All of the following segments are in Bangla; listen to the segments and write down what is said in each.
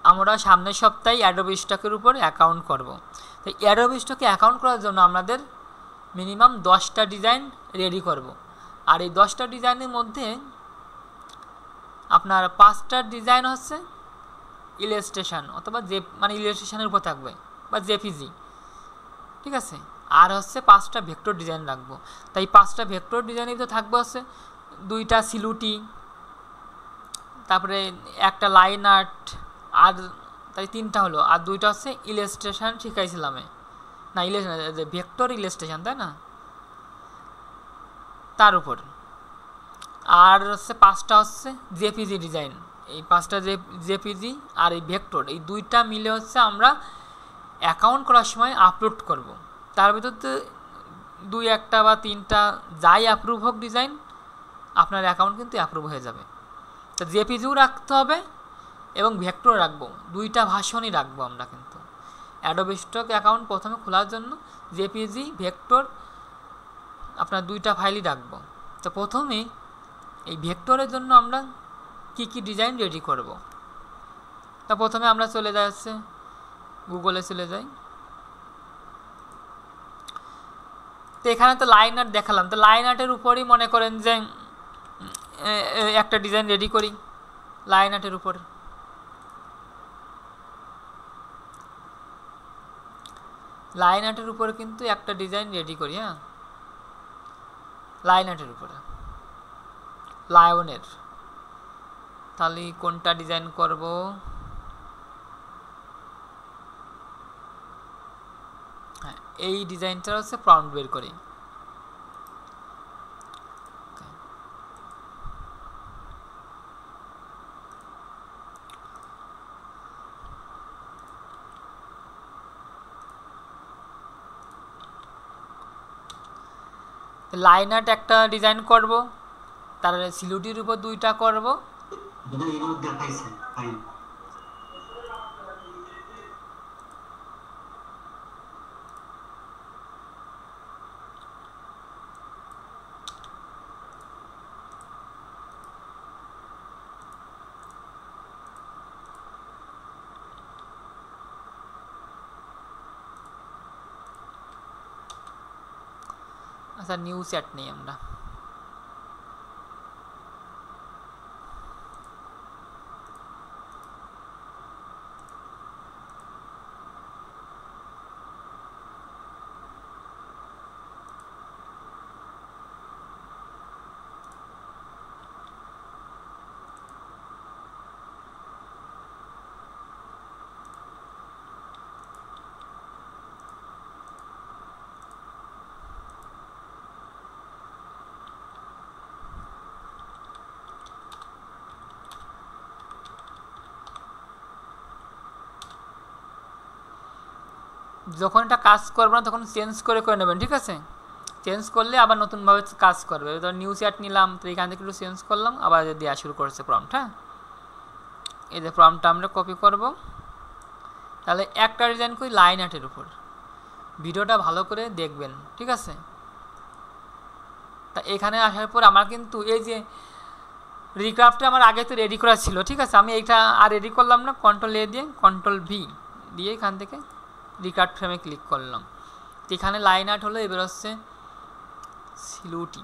আমরা সামনের সপ্তাহে অ্যাডোবি স্টকের উপর অ্যাকাউন্ট করব। তো অ্যাডোবি স্টকে অ্যাকাউন্ট করার জন্য আমাদের মিনিমাম 10টা ডিজাইন রেডি করব। আর এই 10টা ডিজাইনের মধ্যে আপনার 5টা ডিজাইন হচ্ছে ইলাস্ট্রেশন অথবা মানে ইলাস্ট্রেশনের উপর থাকবে বা জেপিজি, ঠিক আছে। আর হচ্ছে 5টা ভেক্টর ডিজাইন রাখবো। তাই 5টা ভেক্টর ডিজাইনই তো থাকবে হচ্ছে 2টা সিলুটি, তারপরে একটা লাইন আর্ট, আর তাই 3টা হলো, আর 2টা হচ্ছে ইলাস্ট্রেশন শিখাইছিলাম না, ভেক্টর ইলাস্ট্রেশন, তাই না, তার উপর। আর হচ্ছে 5টা হচ্ছে জেপিজি ডিজাইন। এই 5টা জেপিজি আর এই ভেক্টর, এই 2টা মিলে হচ্ছে আমরা অ্যাকাউন্ট করার সময় আপলোড করব। তার ভিতরে 2-1টা বা 3টা যাই অ্যাপ্রুভ হোক ডিজাইন, আপনার অ্যাকাউন্ট কিন্তু অ্যাপ্রুভ হয়ে যাবে। তো জেপিজিও রাখতে হবে এবং ভেক্টর রাখবো, 2টা ভার্সনই রাখবো আমরা। কিন্তু অ্যাডোবি স্টক অ্যাকাউন্ট প্রথমে খোলার জন্য জেপিজি ভেক্টর আপনার 2টা ফাইলই রাখবো। তো প্রথমে এই ভেক্টরের জন্য আমরা কি ডিজাইন রেডি করব। তা প্রথমে আমরা চলে যাচ্ছে গুগলে চলে যাই। তো এখানে তো লাইন আর্ট দেখালাম, তো লাইন আর্টের উপরই মনে করেন যে একটা ডিজাইন রেডি করি। লাইন আর্টের উপর কিন্তু একটা ডিজাইন রেডি করি। হ্যাঁ, লাইন আর্টের উপরে লায়নের, তাহলে কোনটা ডিজাইন করব? হ্যাঁ, এই ডিজাইনটা হচ্ছে প্রম্পট বের করি। লাইন আর্ট একটা ডিজাইন করব, তার সিলুটির উপর 2টা করব। আচ্ছা, নিউ চ্যাট নেই আমরা। যখন এটা কাজ করবে না তখন চেঞ্জ করে নেবেন, ঠিক আছে। চেঞ্জ করলে আবার নতুনভাবে কাজ করবে। ধর নিউ চ্যাট নিলাম, তো এখান থেকে একটু চেঞ্জ করলাম, আবার দেওয়া শুরু করেছে প্রম্পট। হ্যাঁ, এই যে প্রম্পটটা আমরা কপি করব। তাহলে একটা ডিজাইন করি লাইন আর্টের উপর। ভিডিওটা ভালো করে দেখবেন, ঠিক আছে। তা এখানে আসার পর আমার কিন্তু এই যে রিক্রাফটটা আমার আগে তো রেডি করা ছিল, ঠিক আছে। আমি এইটা আর রেডি করলাম না, কন্ট্রোল-A দিয়ে Ctrl-V দিয়ে এখান থেকে রিক্রাফট ফ্রেমে ক্লিক করলাম। এখানে লাইন আর্ট হলো, এবার হচ্ছে সিলুটি।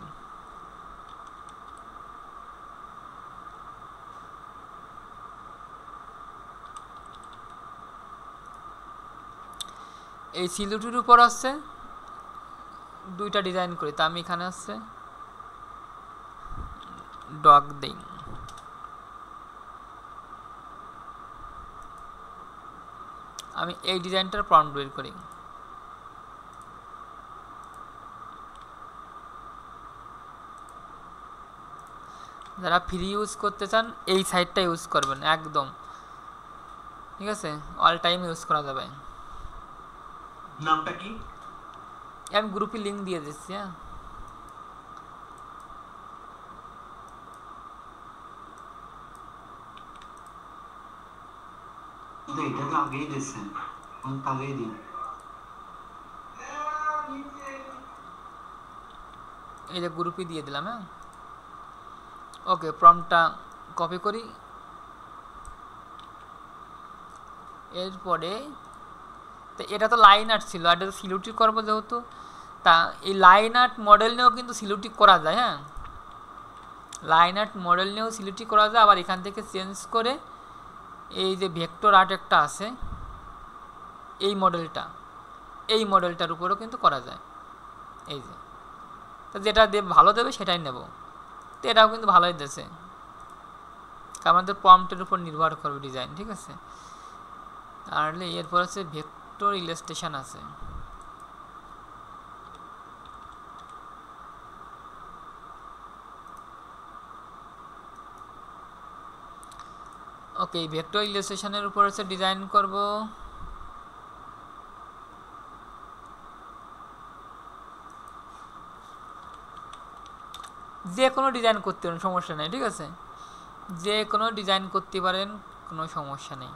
এই সিলুটির উপর হচ্ছে 2টা ডিজাইন করি। তা আমি এখানে হচ্ছে ডগ দেই। আমি এই ডিজাইনটার প্রম্পট বের করি। যারা ফ্রি ইউজ করতে চান এই সাইটটা ইউজ করবেন একদম, ঠিক আছে। অল টাইম ইউজ করা যাবে। নামটা কি? আমি গ্রুপে লিংক দিয়ে দিচ্ছি। হ্যাঁ, এটাকে আগেই দিয়েছেন, আগেই দিন। এই যে গ্রুপে দিয়ে দিলাম। হ্যাঁ, ওকে, প্রম্পটটা কপি করি, এরপরে তো এটা তো লাইন আর্ট ছিল, আর এটা সিলুটি করবো যেহেতু, তা এই লাইন আর্ট মডেল নিয়েও কিন্তু সিলুটি করা যায়। হ্যাঁ, লাইন আর্ট মডেল নিয়েও সিলুটি করা যায়। আবার এখান থেকে চেঞ্জ করে এই যে ভেক্টর আর্ট একটা আছে, এই মডেলটার উপরেও কিন্তু করা যায়। এই যে তো যেটা ভালো দেবে সেটাই নেব। তো এটাও কিন্তু ভালোই দিয়েছে, আমাদের প্রম্পটের উপর নির্ভর করবে ডিজাইন। ঠিক আছে, তাহলে এরপর আছে ভেক্টর ইলাস্ট্রেশন আছে। ওকে, ভেক্টর ইলাস্ট্রেশনের উপর আছে ডিজাইন করব। যে কোনো ডিজাইন করতে পারেন, সমস্যা নেই। ঠিক আছে, যে কোনো ডিজাইন করতে পারেন, কোনো সমস্যা নেই।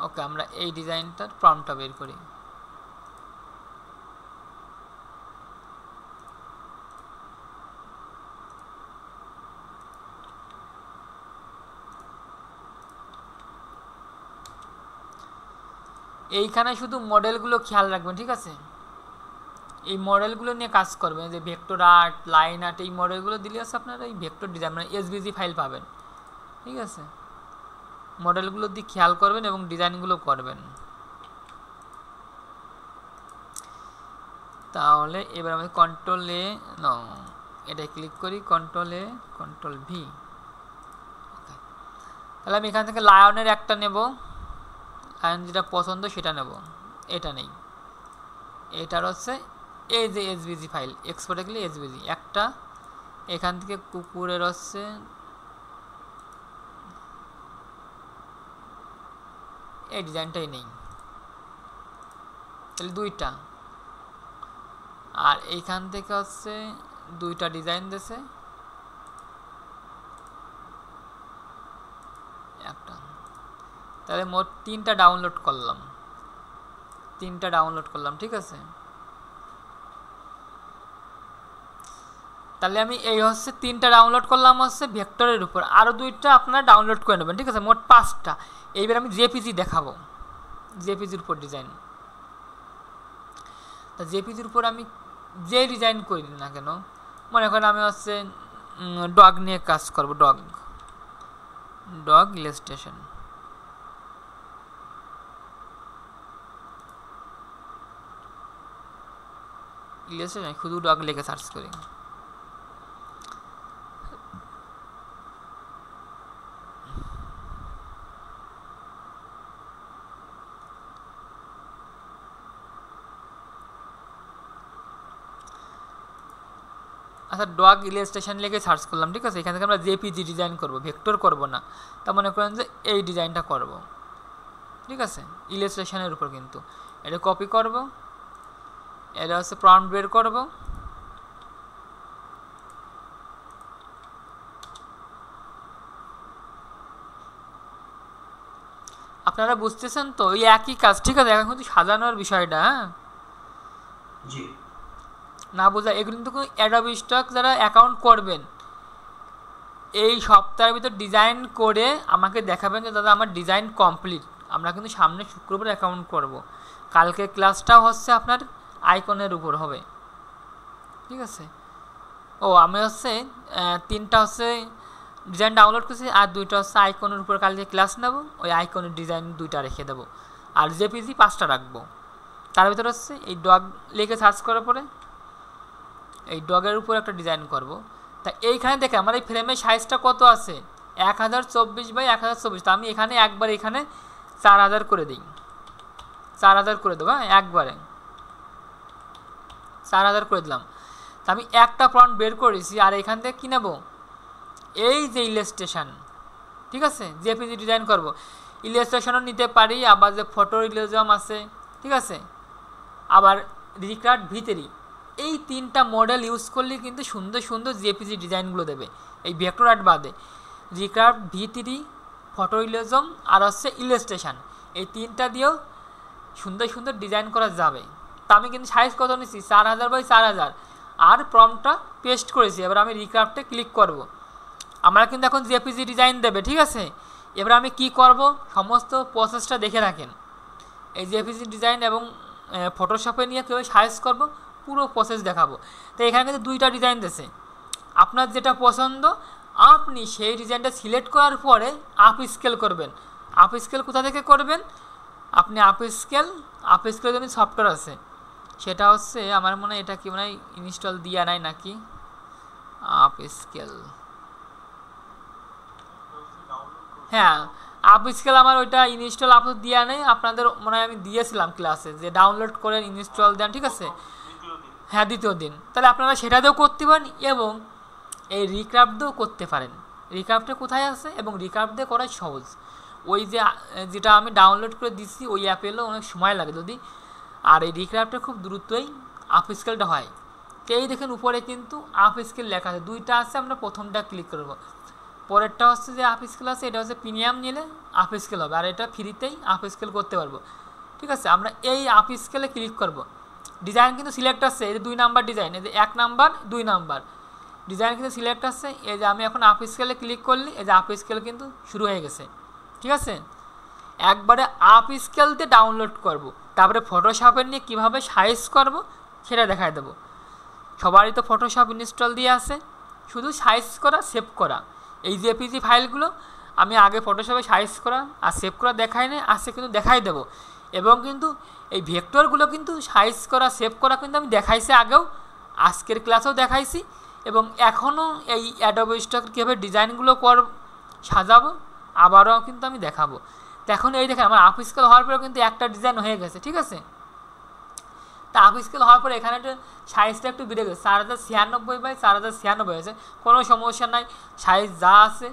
ওকে, আমরা এই ডিজাইনটার প্রম্পটটা বের করি। এইখানে শুধু মডেলগুলো খেয়াল রাখবেন। ঠিক আছে, এই মডেলগুলো নিয়ে কাজ করবেন, যে ভেক্টর আর্ট, লাইন আর্ট, এই মডেলগুলো দিলে আছে আপনারা এই ভেক্টর ডিজাইন মানে এসভিজি ফাইল পাবেন। ঠিক আছে, মডেলগুলো দিয়ে খেয়াল করবেন এবং ডিজাইনগুলো করবেন। তাহলে এবার আমি কন্ট্রোল এ এটা ক্লিক করি, কন্ট্রোল এ, কন্ট্রোল ভি। তাহলে আমি এখান থেকে লায়নের একটা নেব, লায়ন যেটা পছন্দ সেটা নেব, এটা নেই। এটার হচ্ছে এই যে এসভিজি ফাইল, এক্সপোর্টে গেলে এসভিজি একটা। এখান থেকে কুকুরের হচ্ছে এই ডিজাইনটাই নেই, তাহলে দুইটা। আর এইখান থেকে হচ্ছে দুইটা ডিজাইন দিয়েছে, একটা। তাহলে মোট তিনটা ডাউনলোড করলাম। ঠিক আছে, তাহলে আমি এই হচ্ছে তিনটা ডাউনলোড করলাম হচ্ছে ভেক্টরের উপর, আরও দুইটা আপনারা ডাউনলোড করে নেবেন। ঠিক আছে, মোট 5টা। এইবার আমি জেপিজি দেখাবো, জেপিজির উপর ডিজাইন। তা জেপিজির উপর আমি যে ডিজাইন করি না কেন, মনে করেন আমি হচ্ছে ডগ নিয়ে কাজ করব, ডগ ইলাস্ট্রেশন। শুধু ডগ লিখে সার্চ করি। আচ্ছা, ডগ ইলাস্ট্রেশন লিখে সার্চ করলাম। ঠিক আছে, এখান থেকে আমরা জেপিজি ডিজাইন করব, ভেক্টর করব না। তা মনে করেন যে এই ডিজাইনটা করব। ঠিক আছে, ইলাস্ট্রেশনের উপর কিন্তু এটা কপি করব, এটা হচ্ছে প্রম্পট বের করব। আপনারা বুঝতেছেন তো, এই একই কাজ। ঠিক আছে, এখন কিন্তু সাজানোর বিষয়টা, হ্যাঁ জি না বোঝা, এগুলো কিন্তু অ্যাডোবি স্টক যারা অ্যাকাউন্ট করবেন, এই সপ্তাহের ভিতর ডিজাইন করে আমাকে দেখাবেন যে দাদা আমার ডিজাইন কমপ্লিট। আমরা কিন্তু সামনে শুক্রবার অ্যাকাউন্ট করব। কালকে ক্লাসটাও হচ্ছে আপনার আইকনের উপর হবে। ঠিক আছে, আমি হচ্ছে 3টা হচ্ছে ডিজাইন ডাউনলোড করছি, আর 2টা হচ্ছে আইকনের উপর কালকে ক্লাস নেব। ওই আইকনের ডিজাইন 2টা রেখে দেবো, আর জেপিজি 5টা রাখবো। তার ভিতরে হচ্ছে এই ডগ লিখে সার্চ করার পরে এই ডগের উপর একটা ডিজাইন করব। তা এইখানে দেখে আমার এই ফ্রেমের সাইজটা কত আছে, 1024x1024। তা আমি এখানে একবার এখানে 4000 করে দিই, 4000 করে দেবো। হ্যাঁ, একবারে 4000 করে দিলাম। তা আমি একটা প্রম্পট বের করেছি, আর এখান থেকে কী নেব, এই যে ইলাস্ট্রেশন। ঠিক আছে, জেপিজি ডিজাইন করব, ইলাস্ট্রেশনও নিতে পারি, আবার যে ফটো রিয়েলিজম আছে। ঠিক আছে, আবার রিক্রাফট ভি3, এই 3টা মডেল ইউজ করলে কিন্তু সুন্দর সুন্দর জেপিজি ডিজাইনগুলো দেবে। এই ভেক্টর আর্ট বাদে রিক্রাফট ভি3 ফটোরিলিজম আর হচ্ছে ইলাস্ট্রেশন, এই তিনটা দিয়েও সুন্দর সুন্দর ডিজাইন করা যাবে। তা আমি কিন্তু সাইজ কত নিচ্ছি 4000x4000 আর প্রম্পটটা পেস্ট করেছি। এবার আমি রিক্রাফটে ক্লিক করব, আমরা কিন্তু এখন জেপিজি ডিজাইন দেবে, ঠিক আছে। এবার আমি কি করব, সমস্ত প্রসেসটা দেখে রাখেন। এই জেপিজি ডিজাইন এবং ফটোশপে নিয়ে কীভাবে সাইজ করব পুরো প্রসেস দেখাবো। তো এখানে কিন্তু দুইটা ডিজাইন দিয়েছে, আপনার যেটা পছন্দ আপনি সেই ডিজাইনটা সিলেক্ট করার পরে আপ স্কেল করবেন। আপ স্কেল কোথা থেকে করবেন, আপনি আপ স্কেল জন্য সফটওয়্যার আছে, সেটা হচ্ছে আমার মনে হয় এটা কি মনে হয় ইনস্টল দিয়া নাই নাকি, আপ স্কেল, হ্যাঁ আপ স্কেল আমার ওইটা ইনস্টল আপলোড দেওয়া নেই, আপনাদের মনে হয় আমি দিয়েছিলাম ক্লাসে যে ডাউনলোড করে ইনস্টল দেন, ঠিক আছে। হ্যাঁ দ্বিতীয় দিন, তাহলে আপনারা সেটা দিয়েও করতে পারেন এবং এই রিক্রাফট দিয়েও করতে পারেন। রিক্রাফটে কোথায় আছে এবং রিক্রাফট দিয়ে করাই সহজ। ওই যে যেটা আমি ডাউনলোড করে দিচ্ছি ওই অ্যাপেলেও অনেক সময় লাগে যদি, আর এই রিক্রাফটে খুব দ্রুতই আপ স্কেলটা হয়। তো এই দেখেন উপরে কিন্তু আপ স্কেল লেখা আছে, দুইটা আছে, আমরা প্রথমটা ক্লিক করব। পরেরটা হচ্ছে যে আপ স্কেল আছে, এটা হচ্ছে প্রিমিয়াম নিলে আপ স্কেল হবে, আর এটা ফ্রিতেই আপ স্কেল করতে পারবো, ঠিক আছে। আমরা এই আপ স্কেলে ক্লিক করব। ডিজাইন কিন্তু সিলেক্ট আছে, এই যে 2 নাম্বার ডিজাইন, এই যে 1 নাম্বার 2 নাম্বার ডিজাইন কিন্তু সিলেক্ট আছে। এই যে আমি এখন আপ স্কেলে ক্লিক করলি, এই যে আপ স্কেল কিন্তু শুরু হয়ে গেছে, ঠিক আছে। একবারে আপ স্কেল দিয়ে ডাউনলোড করব, তারপরে ফটোশপের নিয়ে কীভাবে সাইজ করব সেটা দেখাই দেবো। সবারই তো ফটোশপ ইনস্টল দিয়ে আছে, শুধু সাইজ করা সেভ করা। এই জেপিজি ফাইলগুলো আমি আগে ফটোশপে সাইজ করা আর সেভ করা দেখাই নেই, আজকে কিন্তু দেখাই দেবো। এবং কিন্তু এই ভেক্টরগুলো কিন্তু সাইজ করা সেভ করা কিন্তু আমি দেখাইছি আগেও, আজকের ক্লাসেও দেখাইছি, এবং এখনও এই অ্যাডোবি স্টক কীভাবে ডিজাইনগুলো সাজাবো আবারও কিন্তু আমি দেখাবো। তো এখন এই দেখেন আমার আপ স্কেল হওয়ার পরেও কিন্তু একটা ডিজাইন হয়ে গেছে, ঠিক আছে। তা আপ স্কেল হওয়ার পরে এখানে একটা সাইজটা একটু বেড়ে গেছে, 4096x4096 হয়েছে, কোনো সমস্যা নাই, সাইজ যা আছে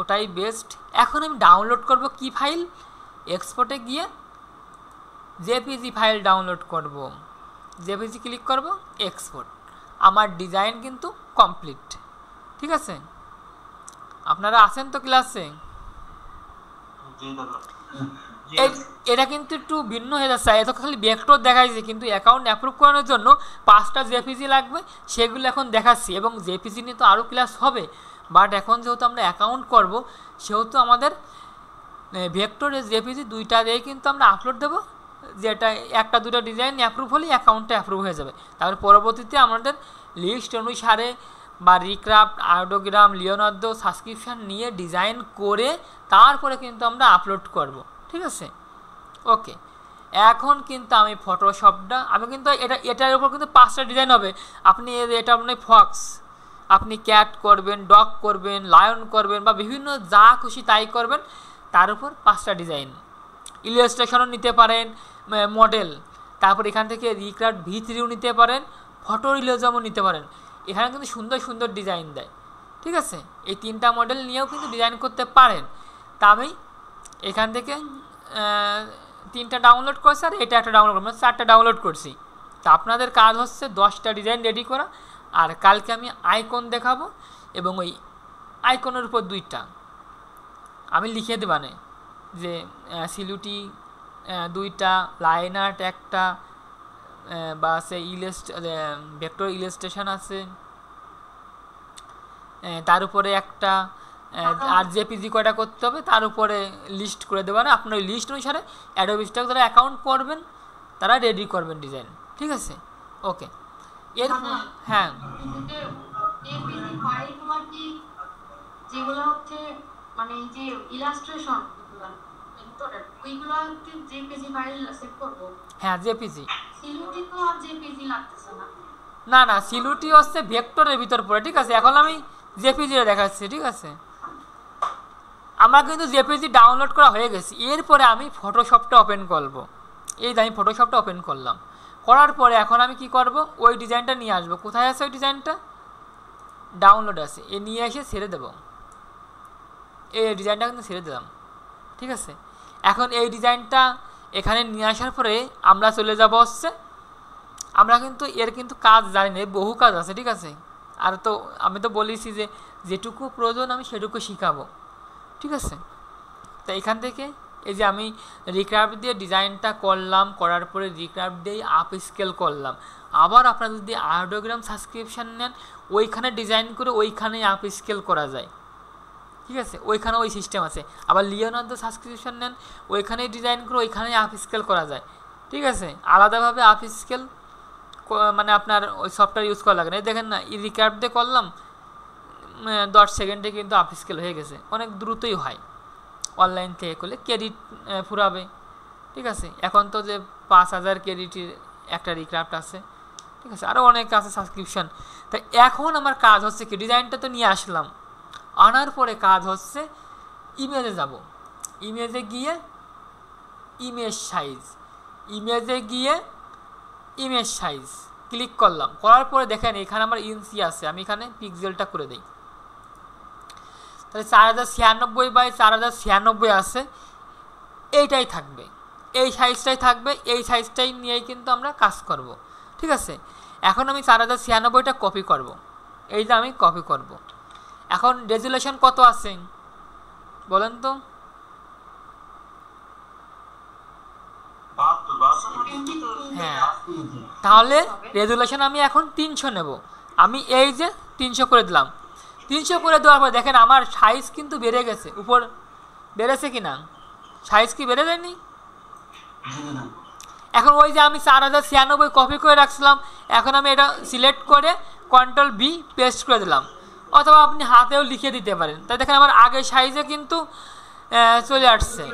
ওটাই বেস্ট। এখন আমি ডাউনলোড করব কি ফাইল, এক্সপোর্টে গিয়ে জেপিজি ফাইল ডাউনলোড করব, জেপিজি ক্লিক করব, এক্সপোর্ট। আমার ডিজাইন কিন্তু কমপ্লিট, ঠিক আছে। আপনারা আছেন তো ক্লাসে? এটা কিন্তু একটু ভিন্ন হয়ে যাচ্ছে, এত খালি ভেক্টর দেখাইছে, কিন্তু অ্যাকাউন্ট অ্যাপ্রুভ করানোর জন্য 5টা জেপিজি লাগবে, সেগুলো এখন দেখাচ্ছি। এবং জেপিজি নিয়ে তো আরও ক্লাস হবে, বাট এখন যেহেতু আমরা অ্যাকাউন্ট করব সেহেতু আমাদের ভেক্টরের জেপিজি 2টা দিয়ে কিন্তু আমরা আপলোড দেবো, যেটা 1টা 2টা ডিজাইন অ্যাপ্রুভ হলেই অ্যাকাউন্টটা অ্যাপ্রুভ হয়ে যাবে। তারপরে পরবর্তীতে আমাদের লিস্ট অনুসারে বা রিক্রাফট, আয়োডোগ্রাম, লিওনার্দো সাবস্ক্রিপশান নিয়ে ডিজাইন করে তারপরে কিন্তু আমরা আপলোড করব, ঠিক আছে। ওকে, এখন কিন্তু আমি ফটোশপটা আমি কিন্তু এটার উপর কিন্তু 5টা ডিজাইন হবে। আপনি এটা মানে ফক্স, আপনি ক্যাট করবেন, ডগ করবেন, লায়ন করবেন, বা বিভিন্ন যা খুশি তাই করবেন, তার উপর 5টা ডিজাইন। ইলাস্ট্রেশনও নিতে পারেন, মডেল, তারপর এখান থেকে রিক্রাফট V3ও নিতে পারেন, ফটো রিলিজমও নিতে পারেন। এখানে কিন্তু সুন্দর সুন্দর ডিজাইন দেয়, ঠিক আছে। এই 3টা মডেল নিয়েও কিন্তু ডিজাইন করতে পারেন। তা আমি এখান থেকে 3টা ডাউনলোড করছি, আর এটা একটা ডাউনলোড করবো, 4টা ডাউনলোড করছি। তা আপনাদের কাজ হচ্ছে 10টা ডিজাইন রেডি করা, আর কালকে আমি আইকন দেখাবো, এবং ওই আইকনের উপর 2টা আমি লিখে দেবানে যে সিলুটি 2টা, লাইন আর্ট 1টা, বা সে ভেক্টর ইলাস্ট্রেশন আছে তার উপরে 1টা, আর জেপিজি কয়টা করতে হবে তার উপরে লিস্ট করে দেবেন। আপনার ওই লিস্ট অনুসারে অ্যাডোবি স্টক যারা অ্যাকাউন্ট করবেন তারা রেডি করবেন ডিজাইন, ঠিক আছে। ওকে, এর হ্যাঁ যেগুলো হচ্ছে মানে যে ইলাস্ট্রেশন ওইগুলো হচ্ছে জেপিজি ফাইল সেভ করব। হ্যাঁ জেপিজি, সিলুটি তো আর জেপিজি লাগতেছে না। না না, সিলুটি হচ্ছে ভেক্টরের ভিতর পড়ে, ঠিক আছে। এখন আমি জেপিজিটা দেখাচ্ছি, ঠিক আছে। আমার কিন্তু জেপিজি ডাউনলোড করা হয়ে গেছে। এরপরে আমি ফটোশপটা ওপেন করব। এই আমি ফটোশপটা ওপেন করলাম, করার পরে এখন আমি কি করব, ওই ডিজাইনটা নিয়ে আসবো। কোথায় আছে ওই ডিজাইনটা? ডাউনলোড আছে, এ নিয়ে এসে ছেড়ে দেব। এই ডিজাইনটা কিন্তু ছেড়ে দিলাম, ঠিক আছে। এখন এই ডিজাইনটা এখানে নিয়ে আসার পরে আমরা চলে যাব হচ্ছে, আমরা কিন্তু এর কিন্তু কাজ জানি না, বহু কাজ আছে, ঠিক আছে। আর তো আমি তো বলেছি যে যেটুকু প্রয়োজন আমি সেটুকু শিখাবো, ঠিক আছে। তো এখান থেকে এই যে আমি রিক্রাফট দিয়ে ডিজাইনটা করলাম, করার পরে রিক্রাফট দিয়ে আপ স্কেল করলাম। আবার আপনারা যদি আয়োডোগ্রাম সাবস্ক্রিপশান নেন ওইখানে ডিজাইন করে ওইখানেই আপ স্কেল করা যায়, ঠিক আছে, ওইখানে ওই সিস্টেম আছে। আবার লিওনার্দো সাবস্ক্রিপশন নেন ওইখানেই ডিজাইন করে ওইখানেই আপ স্কেল করা যায়, ঠিক আছে। আলাদাভাবে আপ স্কেল মানে আপনার ওই সফটওয়্যার ইউজ করা লাগে না। দেখেন না, রিক্রাফট দিয়ে করলাম 10 সেকেন্ডে কিন্তু আপ স্কেল হয়ে গেছে, অনেক দ্রুতই হয়। অনলাইন থেকে করলে ক্রেডিট ফুরাবে, ঠিক আছে। এখন তো যে 5000 ক্রেডিটের একটা রিক্রাফট আছে, ঠিক আছে, আরও অনেক আছে সাবস্ক্রিপশন। তাই এখন আমার কাজ হচ্ছে কি, ডিজাইনটা তো নিয়ে আসলাম, আনার পরে কাজ হচ্ছে ইমেজে যাব। ইমেজে গিয়ে ইমেজ সাইজ, ইমেজে গিয়ে ইমেজ সাইজ ক্লিক করলাম, করার পরে দেখেন এখানে আমার ইঞ্চি আছে, আমি এখানে পিক্সেলটা করে দিই। তাহলে 4096x4096 আছে, এইটাই থাকবে, এই সাইজটাই থাকবে, এই সাইজটাই নিয়েই কিন্তু আমরা কাজ করব, ঠিক আছে। এখন আমি 4096টা কপি করব, এই যে আমি কপি করব। এখন রেজুলেশন কত আছে বলেন তো? হ্যাঁ, তাহলে রেজুলেশন আমি এখন 300 নেব। আমি এই যে 300 করে দিলাম। 300 করে দেওয়ার পর দেখেন আমার সাইজ কিন্তু বেড়ে গেছে, উপর বেড়েছে কি না? সাইজ কি বেড়ে যায়নি? এখন ওই যে আমি 4096 কপি করে রাখছিলাম, এখন আমি এটা সিলেক্ট করে Ctrl+V পেস্ট করে দিলাম, অথবা আপনি হাতেও লিখে দিতে পারেন। তাই দেখেন আমার আগের সাইজে কিন্তু চলে আসছে,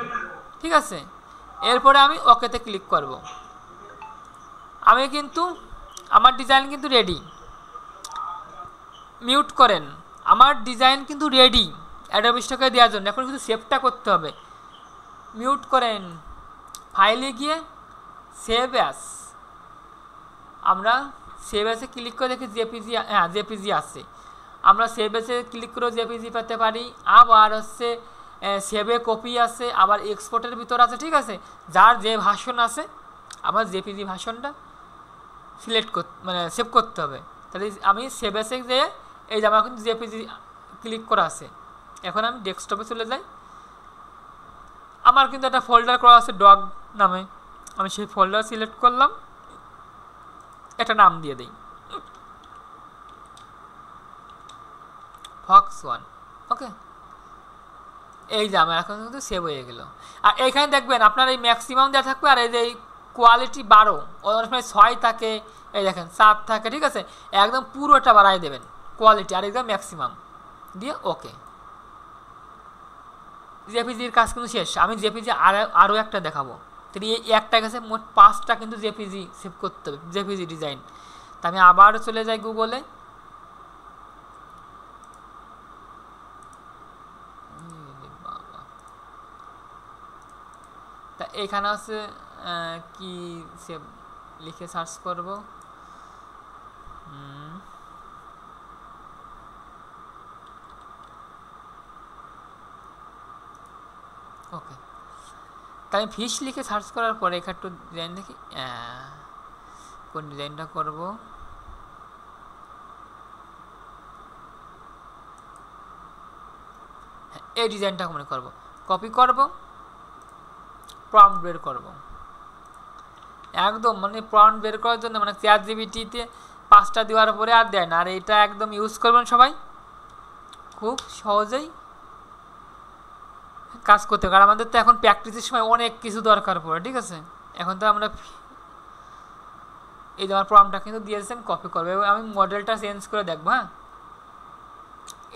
ঠিক আছে। এরপরে আমি ওকেতে ক্লিক করব। আমি কিন্তু আমার ডিজাইন কিন্তু রেডি। মিউট করেন, আমার ডিজাইন কিন্তু রেডি অ্যাডোবি স্টকে দেওয়ার জন্য। এখন কিন্তু সেভটা করতে হবে। মিউট করেন, ফাইলে গিয়ে সেভ অ্যাস, আমরা সেভ অ্যাসে ক্লিক করে দেখি জেপিজি, হ্যাঁ জেপিজি আছে। আমরা সেভ অ্যাসে ক্লিক করে জেপিজি পেতে পারি, আবার হচ্ছে সেভে কপি আছে, আবার এক্সপোর্টের ভিতর আছে, ঠিক আছে। যার যে ভার্সন আছে আমার জেপিজি ভার্সনটা সিলেক্ট মানে সেভ করতে হবে। তাহলে আমি সেভ অ্যাসে যেয়ে এই যে আমার কিন্তু জেপিজি ক্লিক করা আছে। এখন আমি ডেস্কটপে চলে যাই, আমার কিন্তু একটা ফোল্ডার করা আছে ডগ নামে, আমি সেই ফোল্ডার সিলেক্ট করলাম, একটা নাম দিয়ে দিই fox1, ওকে। এই যে আমার এখন কিন্তু সেভ হয়ে গেল। আর এইখানে দেখবেন আপনার এই ম্যাক্সিমাম দেওয়া থাকবে, আর এই যে কোয়ালিটি 12, অনেক সময় 6 থাকে, এই দেখেন 7 থাকে, ঠিক আছে। একদম পুরোটা বাড়াই দেবেন কোয়ালিটি, আর একদম ম্যাক্সিমাম দিয়ে ওকে। জেপিজির কাজ কিন্তু শেষ। আমি জেপিজি আরও একটা দেখাবো। তাহলে এই একটা কাছে মোট 5টা কিন্তু জেপিজি সেভ করতে হবে, জেপিজি ডিজাইন। তা আমি আবার চলে যাই গুগলে, তা এখানে আছে কি সেভ লিখে সার্চ করব, ওকে। তাই আমি ফিশ লিখে সার্চ করার পরে এখানে একটু ডিজাইন দেখি, কোন ডিজাইনটা করব। এই ডিজাইনটা মনে করব, কপি করব, প্রম্পট বের করব, একদম মানে প্রম্পট বের করার জন্য মানে চ্যাটজিপিটিতে 5টা দেওয়ার পরে আর দেয় না। আর এটা একদম ইউজ করবেন সবাই, খুব সহজেই কাজ করতে হবে। কারণ আমাদের তো এখন প্র্যাকটিসের সময় অনেক কিছু দরকার পড়ে, ঠিক আছে। এখন তো আমরা এই যে আমার প্রম্পটটা কিন্তু দিয়েছেন, কপি করবো, এবং আমি মডেলটা চেঞ্জ করে দেখবো। হ্যাঁ,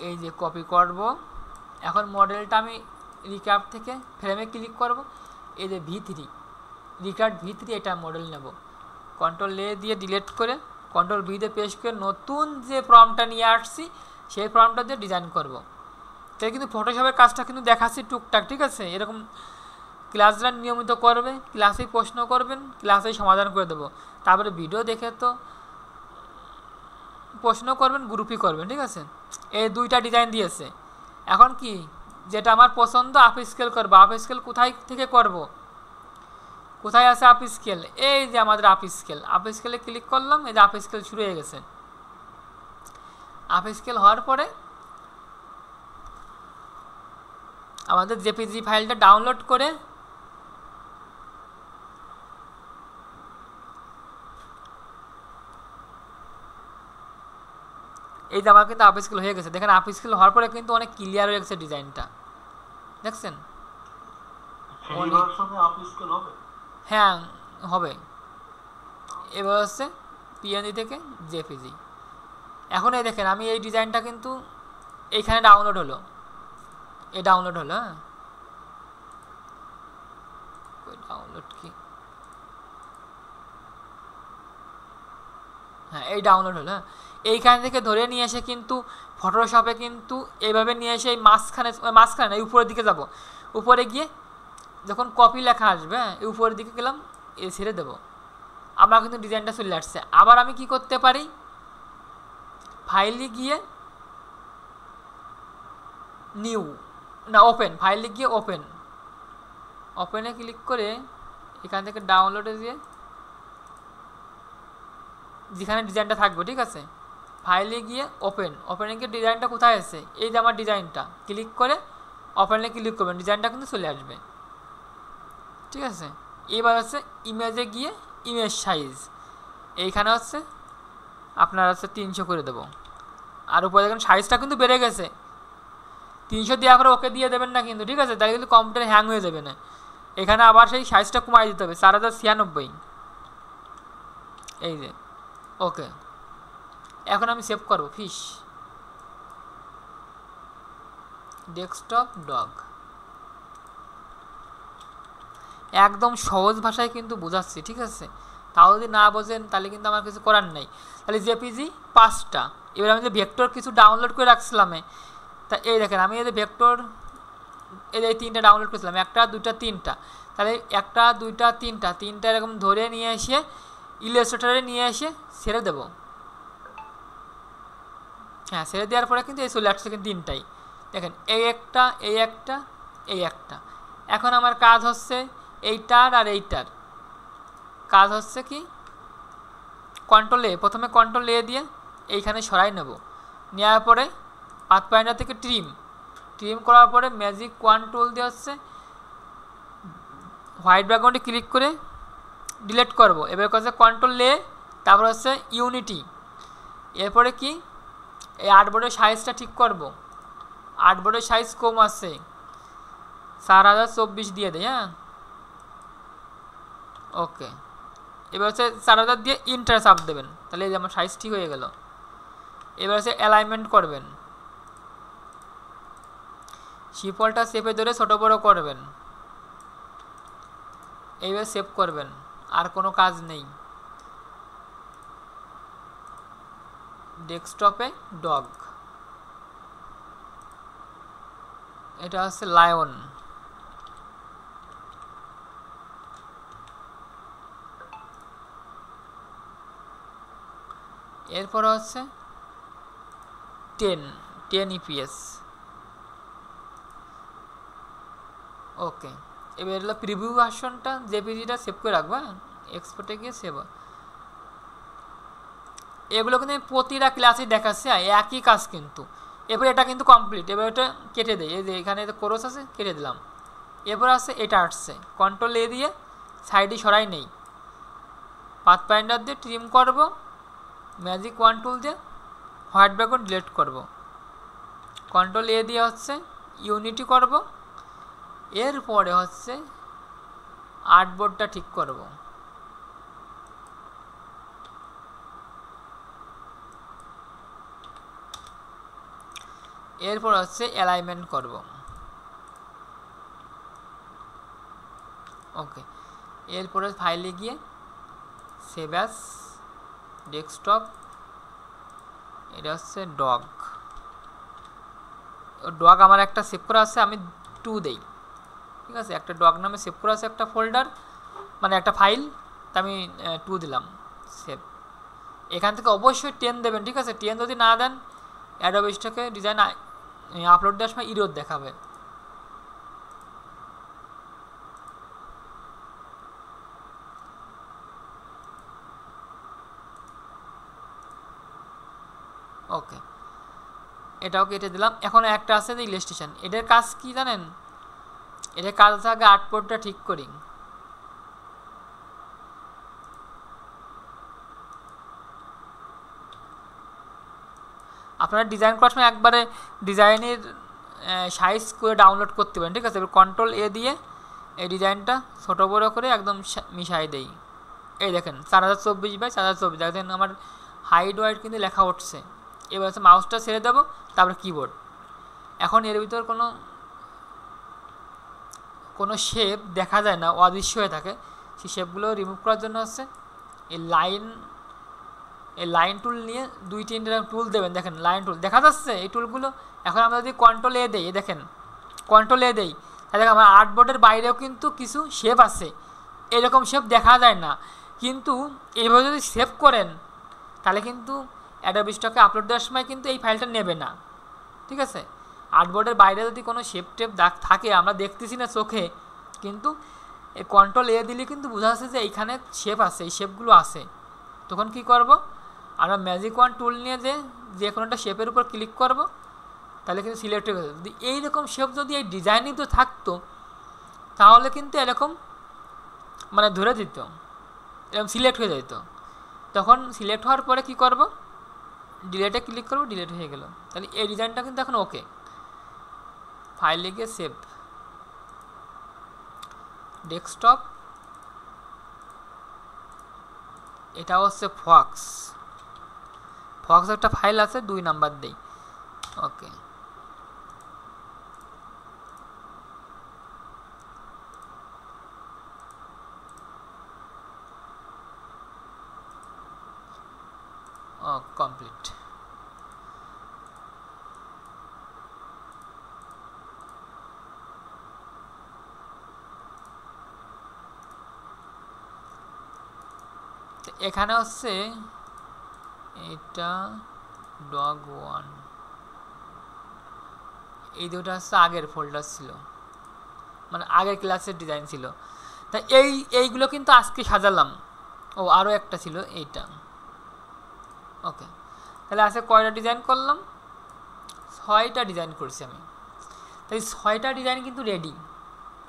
এই যে কপি করব। এখন মডেলটা আমি রিক্রাফট থেকে ফ্রেমে ক্লিক করব, এই যে V3 রিক্রাফট V3 এটা মডেল নেব। Ctrl+A দিয়ে ডিলিট করে Ctrl+V দিয়ে পেস্ট করে নতুন যে প্রম্পটটা নিয়ে আসছি সেই প্রম্পটটা দিয়ে ডিজাইন করব। তাই কিন্তু ফটোশপের কাজটা কিন্তু দেখাচ্ছি টুকটাক, ঠিক আছে। এরকম ক্লাসরা নিয়মিত করবে, ক্লাসেই প্রশ্ন করবেন, ক্লাসেই সমাধান করে দেবো। তারপরে ভিডিও দেখে তো প্রশ্ন করবেন, গ্রুপই করবেন, ঠিক আছে। এই 2টা ডিজাইন দিয়েছে। এখন কি যেটা আমার পছন্দ আপ স্কেল করবো। আপ স্কেল কোথায় থেকে করব, কোথায় আছে আপ স্কেল? এই যে আমাদের আপ স্কেল, আপ স্কেলে ক্লিক করলাম, এই যে আপ স্কেল শুরু হয়ে গেছে। আপ স্কেল হওয়ার পরে আমাদের জেপিজি ফাইলটা ডাউনলোড করে এই যে আমার কিন্তু আপ স্কেল হয়ে গেছে। দেখেন আপ স্কেল হওয়ার পরে কিন্তু অনেক ক্লিয়ার হয়ে গেছে ডিজাইনটা, দেখছেন? হ্যাঁ হবে। এবার হচ্ছে পিএনজি থেকে জেপিজি। এখন এই দেখেন আমি এই ডিজাইনটা কিন্তু এইখানে ডাউনলোড হলো, এই ডাউনলোড হলো। ডাউনলোড কি, হ্যাঁ এই ডাউনলোড হলো। এইখান থেকে ধরে নিয়ে এসে কিন্তু ফটোশপে কিন্তু এইভাবে নিয়ে এসে এই মাঝখানে না, এই উপরের দিকে যাব। উপরে গিয়ে যখন কপি লেখা আসবে এই উপরের দিকে গেলাম, এ ছেড়ে দেবো, আমার কিন্তু ডিজাইনটা চলে আসছে। আবার আমি কি করতে পারি, ফাইলে গিয়ে নিউ না ওপেন, ফাইলে গিয়ে ওপেনে ক্লিক করে এখান থেকে ডাউনলোডে দিয়ে যেখানে ডিজাইনটা থাকবে, ঠিক আছে, ফাইলে গিয়ে ওপেনে গিয়ে ডিজাইনটা কোথায় আছে, এই যে আমার ডিজাইনটা, ক্লিক করে ওপেনে ক্লিক করবেন, ডিজাইনটা কিন্তু চলে আসবে, ঠিক আছে। এবার হচ্ছে ইমেজে গিয়ে ইমেজ সাইজ এইখানে হচ্ছে আপনার হচ্ছে 300 করে দেবো। আর উপরে দেখেন সাইজটা কিন্তু বেড়ে গেছে। 300 দেওয়ার পরে ওকে দিয়ে দেবেন না কিন্তু, ঠিক আছে, তাহলে কিন্তু কম্পিউটার হ্যাং হয়ে যাবে না। এখানে আবার সেই সাইজটা কমাই দিতে হবে, 4096। এই যে ওকে। এখন আমি সেভ করব ফিশ ডেস্কটপ ডগ। একদম সহজ ভাষায় কিন্তু বোঝাচ্ছি, ঠিক আছে। তাও যদি না বোঝেন তাহলে কিন্তু আমার কিছু করার নেই। তাহলে জেপিজি 5টা। এবার আমি যে ভেক্টর কিছু ডাউনলোড করে রাখছিলাম, তা এই দেখেন আমি এই যে ভেক্টর এই 3টা ডাউনলোড করেছিলাম, 1টা 2টা 3টা। তাহলে 1টা 2টা 3টা এরকম ধরে নিয়ে এসে ইলাস্ট্রেটরে নিয়ে এসে ছেড়ে দেব। হ্যাঁ, ছেড়ে দেওয়ার পরে কিন্তু এই চলে আসছে কিন্তু 3টাই। দেখেন এই একটা, এই একটা, এই একটা। এখন আমার কাজ হচ্ছে এইটার আর এইটার কাজ হচ্ছে কি, কন্ট্রোল এ, প্রথমে কন্ট্রোল এ দিয়ে এইখানে সরাই নেব। নেওয়ার পরে পাথফাইন্ডার থেকে ট্রিম করার পরে ম্যাজিক কন্ট্রোল দিয়ে হচ্ছে হোয়াইট ব্যাকগ্রাউন্ডে ক্লিক করে ডিলিট করব। এবার হচ্ছে কন্ট্রোল এ, তারপর হচ্ছে ইউনিটি। এরপরে কি এই আর্টবোর্ডের সাইজটা ঠিক করব। আর্টবোর্ডের সাইজ কম আছে, 4024 দিয়ে দেয়। হ্যাঁ ওকে। এবার হচ্ছে 4000 দিয়ে ইন্টার চাপ দেবেন, তাহলে এই যে আমার সাইজ ঠিক হয়ে গেল। এবার হচ্ছে অ্যালাইনমেন্ট করবেন, শিফটটা চেপে ধরে ছোট বড় করবেন, এইভাবে সেভ করবেন, আর কোনো কাজ নেই। ডেস্কটপে ডগ, এটা হচ্ছে লায়ন। এরপর হচ্ছে 10 EPS। ওকে। এবার হলো প্রিভিউ ভার্সনটা, জেপিজিটা সেভ করে রাখবা, এক্সপোর্টে গিয়ে সেভ। এগুলো কিন্তু প্রতিটা ক্লাসে দেখাচ্ছে একই কাজ কিন্তু। এবার এটা কিন্তু কমপ্লিট। এবার এটা কেটে দেয়, এই যে এখানে কোরস আছে, কেটে দিলাম। এরপর আছে এটা আসছে, কন্ট্রোল এ দিয়ে সাইডে সরাই নেই, পাথফাইন্ডার দিয়ে ট্রিম করব, ম্যাজিক টুল দিয়ে হোয়াইট ব্যাকগ্রাউন্ড ডিলিট করব, কন্ট্রোল এ দিয়ে হচ্ছে ইউনিটি করব। এরপরে হচ্ছে আর্টবোর্ডটা ঠিক করব। এরপর হচ্ছে অ্যালাইনমেন্ট করব। ওকে। এরপরে ফাইলে গিয়ে সেভ অ্যাজ ডেস্কটপ, এটা হচ্ছে ডগ। আমার একটা সেভ করা আছে, আমি 2 দেই, ঠিক আছে। একটা ডগ নামে সেভ করা আছে একটা ফোল্ডার, মানে একটা ফাইল, তা আমি 2 দিলাম সেভ। এখান থেকে অবশ্যই 10 দেবেন, ঠিক আছে। 10 যদি না দেন অ্যাডোব স্টকে ডিজাইন আপলোড দেওয়ার সময় ইরর দেখাবে। ওকে, এটাও কেটে দিলাম। এখন একটা আছে যে ইলাস্ট্রেশন, এটার কাজ কি জানেন, এটা কাজ আগে আর্টবোর্ডটা ঠিক করি। আপনারা ডিজাইন করার সময় একবারে ডিজাইনের সাইজ করে ডাউনলোড করতে পারেন, ঠিক আছে। এবার কন্ট্রোল এ দিয়ে এই ডিজাইনটা ছোটো বড়ো করে একদম মিশাই দেই। এই দেখেন 4024 বাই 4024, দেখেন আমার হাইট ওয়াইট কিন্তু লেখা উঠছে। এবার হচ্ছে মাউসটা ছেড়ে দেবো, তারপরে কিবোর্ড। এখন এর ভিতর কোনো শেপ দেখা যায় না, অদৃশ্য হয়ে থাকে। সেই শেপগুলো রিমুভ করার জন্য হচ্ছে এই লাইন টুল নিয়ে 2-3টা টুল দেবেন। দেখেন লাইন টুল দেখা যাচ্ছে এই টুলগুলো। এখন আমরা যদি কন্ট্রোল এ দেই, দেখেন কন্ট্রোল এ দেই, তাহলে আমার আর্টবোর্ডের বাইরেও কিন্তু কিছু শেপ আছে। এরকম শেপ দেখা যায় না, কিন্তু এইভাবে যদি সেভ করেন তাহলে কিন্তু অ্যাডোবি স্টকে আপলোড দেওয়ার সময় কিন্তু এই ফাইলটা নেবে না, ঠিক আছে। আর্টবোর্ডের বাইরে যদি কোনো শেপ টেপ দাগ থাকে, আমরা দেখতেছি না চোখে, কিন্তু এই কন্ট্রোল এ দিলে কিন্তু বোঝা যাচ্ছে যে এইখানে শেপ আছে, এই শেপগুলো আছে। তখন কি করব, আমরা ম্যাজিক ওয়ান টুল নিয়ে যে কোনো একটা শেপের উপর ক্লিক করব, তাহলে কিন্তু সিলেক্ট হয়ে যাবে। যদি এইরকম শেপ যদি এই ডিজাইনিং তো থাকতো, তাহলে কিন্তু এরকম মানে ধরে দিত, এরকম সিলেক্ট হয়ে যেত। তখন সিলেক্ট হওয়ার পরে কি করব, ডিলেটে ক্লিক করব, ডিলেট হয়ে গেল। তাহলে এই ডিজাইনটা কিন্তু এখন ওকে। ফাইলে গিয়ে সেভ, ডেস্কটপ, এটা হচ্ছে ফক্স একটা ফাইল আছে, 2 নাম্বার দেই, ওকে। কমপ্লিট। এখানে হচ্ছে এটা ডগ ওয়ান, এই দুটো হচ্ছে আগের ফোল্ডার ছিল, মানে আগের ক্লাসের ডিজাইন ছিল। তা এইগুলো কিন্তু আজকে সাজালাম। ও আরও একটা ছিল এইটা, ওকে। তাহলে আজকে কয়টা ডিজাইন করলাম, 6টা ডিজাইন করছি আমি। তাই 6টা ডিজাইন কিন্তু রেডি।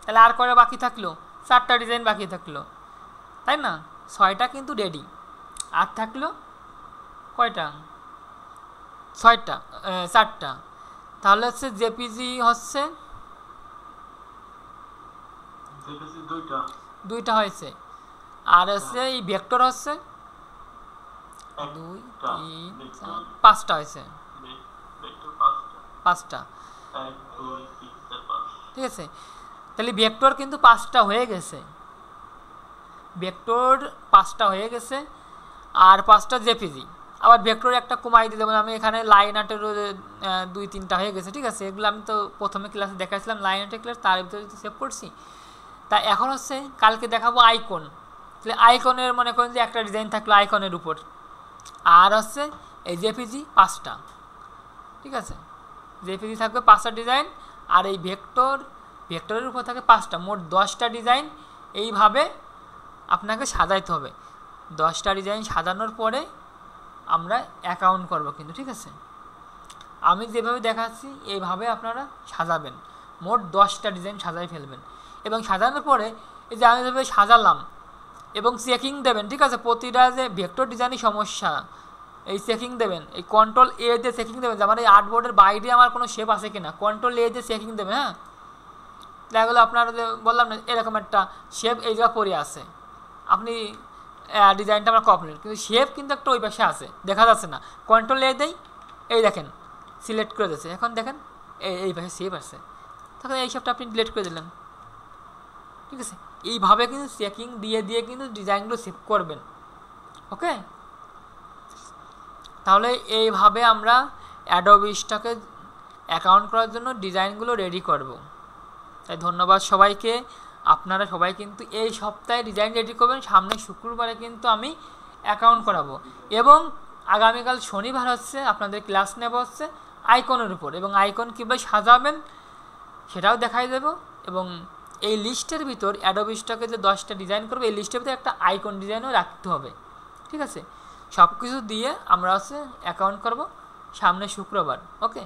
তাহলে আর কয়টা বাকি থাকলো, 4টা ডিজাইন বাকি থাকলো, তাই না। 6টা কিন্তু রেডি। আর থাকলো কয়টা, 6টা, 4টা। তাহলে হচ্ছে জেপিজি হচ্ছে 2টা হয়েছে, আর হচ্ছে এই ভেক্টর হচ্ছে 2, 3, 4, 5টা হয়েছে, 5টা, ঠিক আছে। তাহলে ভেক্টর কিন্তু 5টা হয়ে গেছে, ভেক্টর 5টা হয়ে গেছে, আর 5টা জেপিজি। আবার ভেক্টর একটা কমাই দিতে হবে। আমি এখানে লাইন আর্টেরও 2-3টা হয়ে গেছে, ঠিক আছে। এগুলো আমি তো প্রথমে ক্লাসে দেখাচ্ছিলাম লাইন আর্টের ক্লাস, তার ভিতরে সেভ করছি। তা এখন হচ্ছে কালকে দেখাবো আইকন। তাহলে আইকনের মনে করেন যে একটা ডিজাইন থাকলো আইকনের উপর, আর হচ্ছে এই জেপিজি 5টা, ঠিক আছে। জেপিজি থাকবে 5টা ডিজাইন, আর এই ভেক্টরের উপর থাকে 5টা, মোট 10টা ডিজাইন। এইভাবে আপনাকে সাজাইতে হবে। 10টা ডিজাইন সাজানোর পরে আমরা অ্যাকাউন্ট করব কিন্তু, ঠিক আছে। আমি যেভাবে দেখাচ্ছি এইভাবে আপনারা সাজাবেন, মোট 10টা ডিজাইন সাজাই ফেলবেন। এবং সাজানোর পরে এই যে আমি যেভাবে সাজালাম এবং চেকিং দেবেন, ঠিক আছে। প্রতিটা যে ভেক্টর ডিজাইনই সমস্যা, এই চেকিং দেবেন, এই কন্ট্রোল এ দিয়ে চেকিং দেবেন যে আমার এই আর্টবোর্ডের বাইরে আমার কোনো শেপ আছে কিনা, কন্ট্রোল এ দিয়ে চেকিং দেবেন। হ্যাঁ, দেখা গেলো আপনারা যে বললাম না এরকম একটা শেপ এই জায়গা পড়ে আছে, আপনি ডিজাইনটা আমার কমপ্লিট, কিন্তু শেপ কিন্তু একটা ওই পাশে আছে, দেখা যাচ্ছে না। কন্ট্রোল এ দেই, এই দেখেন সিলেক্ট করে দিয়েছে। এখন দেখেন এই পাশে শেপ আছে, তখন এই শেপটা আপনি ডিলিট করে দিলেন, ঠিক আছে। এইভাবে কিন্তু চেকিং দিয়ে কিন্তু ডিজাইনগুলো সেভ করবেন, ওকে। তাহলে এইভাবে আমরা অ্যাডোবি স্টকে অ্যাকাউন্ট করার জন্য ডিজাইনগুলো রেডি করব। তাই ধন্যবাদ সবাইকে। আপনারা সবাই কিন্তু এই সপ্তাহে ডিজাইন রেডি করবেন, সামনে শুক্রবারে কিন্তু আমি অ্যাকাউন্ট করাবো। এবং আগামীকাল শনিবার হচ্ছে আপনাদের ক্লাস নেব হচ্ছে আইকনের উপর, এবং আইকন কীভাবে সাজাবেন সেটাও দেখাই দেব। এবং এই লিস্টের ভিতর অ্যাডোবি স্টকে যে 10টা ডিজাইন করবো, এই লিস্টের ভিতরে একটা আইকন ডিজাইনও রাখতে হবে, ঠিক আছে। সব কিছু দিয়ে আমরা হচ্ছে অ্যাকাউন্ট করব সামনে শুক্রবার, ওকে।